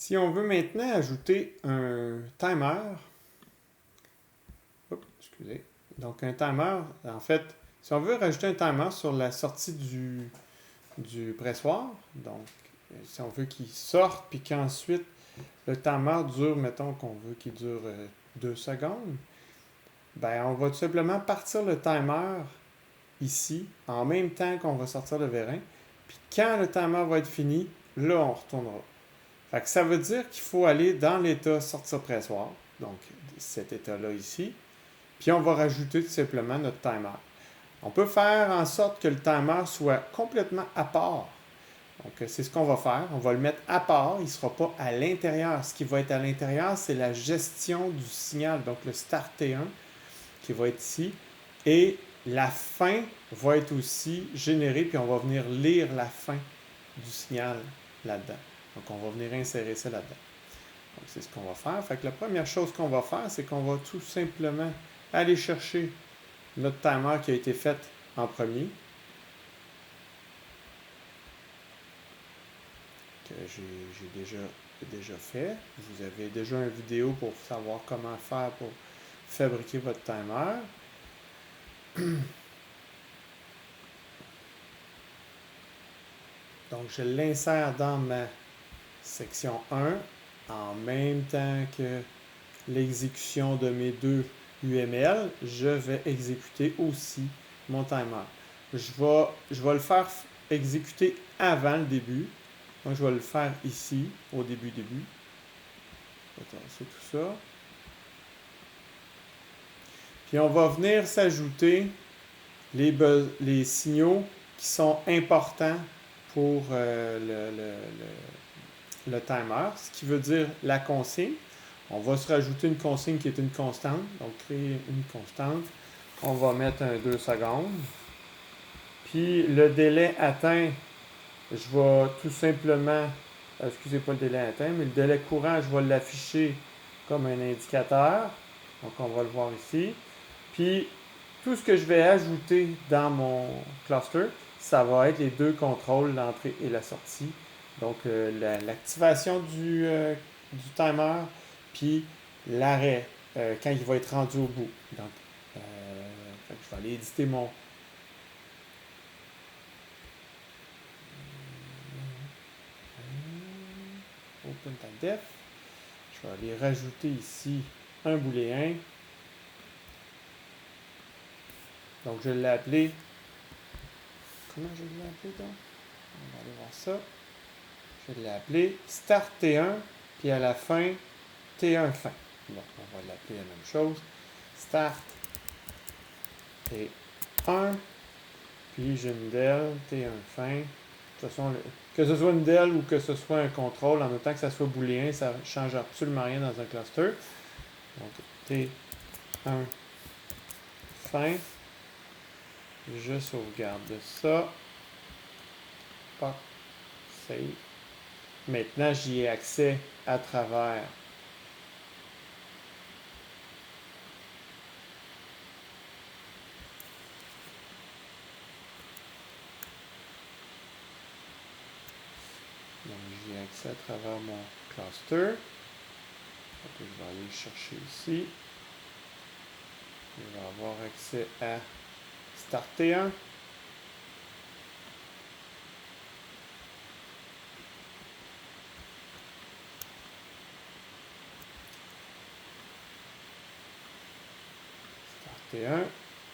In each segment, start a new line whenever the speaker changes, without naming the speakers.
Si on veut maintenant ajouter un timer, excusez, donc un timer, en fait, si on veut rajouter un timer sur la sortie du pressoir, donc si on veut qu'il sorte puis qu'ensuite le timer dure, mettons qu'on veut qu'il dure 2 secondes, ben on va tout simplement partir le timer ici en même temps qu'on va sortir le vérin, puis quand le timer va être fini, là on retournera. Fait que ça veut dire qu'il faut aller dans l'état sortir pressoir, donc cet état-là ici, puis on va rajouter tout simplement notre timer. On peut faire en sorte que le timer soit complètement à part. Donc c'est ce qu'on va faire. On va le mettre à part, il ne sera pas à l'intérieur. Ce qui va être à l'intérieur, c'est la gestion du signal, donc le start T1 qui va être ici. Et la fin va être aussi générée, puis on va venir lire la fin du signal là-dedans. Donc, on va venir insérer ça là-dedans. Donc, c'est ce qu'on va faire. Fait que la première chose qu'on va faire, c'est qu'on va tout simplement aller chercher notre timer qui a été fait en premier, que j'ai déjà fait. Vous avez déjà une vidéo pour savoir comment faire pour fabriquer votre timer. Donc, je l'insère dans ma section 1 en même temps que l'exécution de mes deux UML. Je vais exécuter aussi mon timer. Je vais le faire exécuter avant le début. Donc, je vais le faire ici, au début. C'est tout ça. Puis, on va venir s'ajouter les signaux qui sont importants pour le timer, ce qui veut dire la consigne. On va se rajouter une consigne qui est une constante. Donc, créer une constante. On va mettre un 2 secondes. Puis, le délai atteint, je vais tout simplement, excusez pas le délai atteint, mais le délai courant, je vais l'afficher comme un indicateur. Donc, on va le voir ici. Puis, tout ce que je vais ajouter dans mon cluster, ça va être les deux contrôles, l'entrée et la sortie. Donc, l'activation du timer, puis l'arrêt, quand il va être rendu au bout. Donc, je vais aller éditer mon... OpenTypeDef. Je vais aller rajouter ici un booléen. Donc, je l'ai appelé... Comment je l'ai appelé donc? On va aller voir ça. Je l'ai appelé Start T1, puis à la fin, T1 fin. Donc, on va l'appeler la même chose. Start T1, puis j'ai une del, T1 fin. De toute façon, que ce soit une del ou que ce soit un contrôle, en autant que ça soit booléen, ça ne change absolument rien dans un cluster. Donc, T1 fin. Je sauvegarde ça. Pas save. Maintenant, j'y ai accès à travers à travers mon cluster. Donc, je vais aller le chercher ici. Je vais avoir accès à Start T1. T1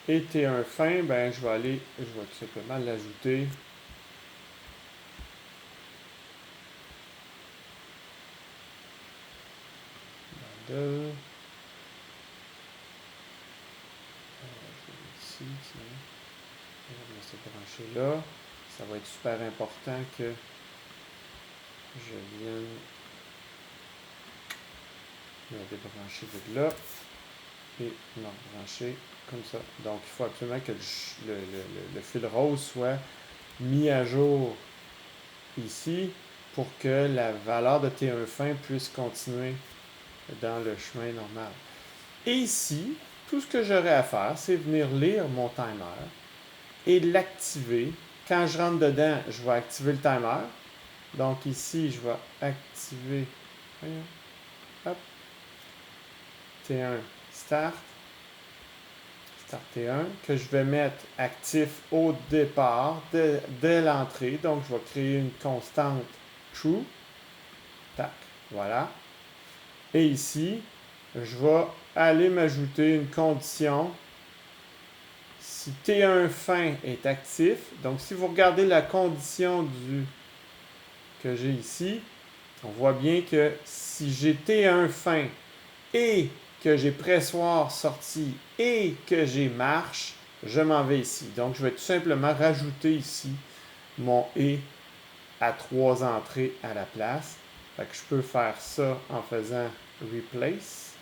et T1 fin, ben je vais tout simplement l'ajouter dans de ici, tiens. On va se brancher là. Ça va être super important que je vienne me débrancher de là et me brancher comme ça. Donc, il faut absolument que le fil rose soit mis à jour ici pour que la valeur de T1 fin puisse continuer dans le chemin normal. Et ici, tout ce que j'aurai à faire, c'est venir lire mon timer et l'activer. Quand je rentre dedans, je vais activer le timer. Donc ici, je vais activer Voyons. Hop. T1 start. Start T1 que je vais mettre actif au départ dès l'entrée. Donc, je vais créer une constante true. Tac. Voilà. Et ici, je vais aller m'ajouter une condition. Si T1 fin est actif, donc si vous regardez la condition que j'ai ici, on voit bien que si j'ai T1 fin et que j'ai pressoir sorti et que j'ai marche, je m'en vais ici. Donc, je vais tout simplement rajouter ici mon et à 3 entrées à la place. Fait que je peux faire ça en faisant replace.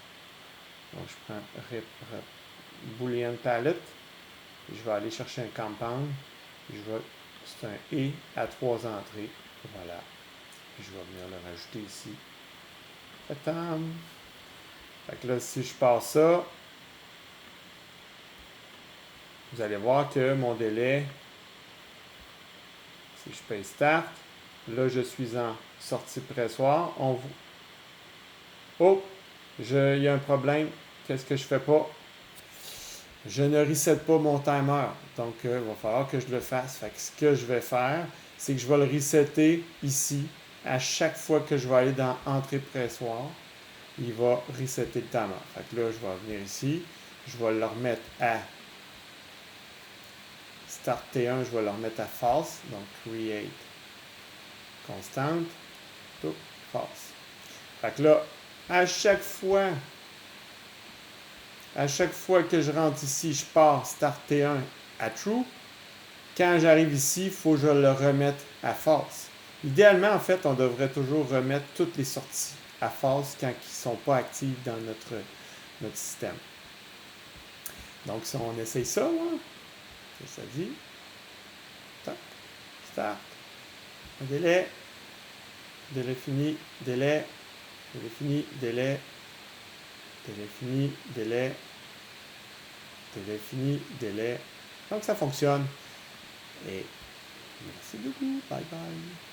Donc, je prends boolean palette. Je vais aller chercher un compound. C'est un et à 3 entrées. Voilà. Puis je vais venir le rajouter ici. Attends. Fait que là, si je passe ça, vous allez voir que mon délai, si je paye start, là, je suis en sortie pressoir. Oh! Il y a un problème. Qu'est-ce que je fais pas? Je ne reset pas mon timer. Donc, il va falloir que je le fasse. Fait que ce que je vais faire, c'est que je vais le resetter ici. À chaque fois que je vais aller dans Entrée pressoir, il va resetter le timer. Fait que là, je vais venir ici. Je vais le remettre à Start T1, je vais le remettre à false. Donc, create constant. Tout, false. Fait que là, à chaque fois que je rentre ici, je pars Start T1 à true. Quand j'arrive ici, il faut que je le remette à false. Idéalement, en fait, on devrait toujours remettre toutes les sorties à false quand ils ne sont pas actifs dans notre système. Donc, si on essaye ça, là, ça dit, tac, start, un délai fini, délai fini, délai fini, délai fini, délai. Donc, ça fonctionne. Et merci beaucoup. Bye bye.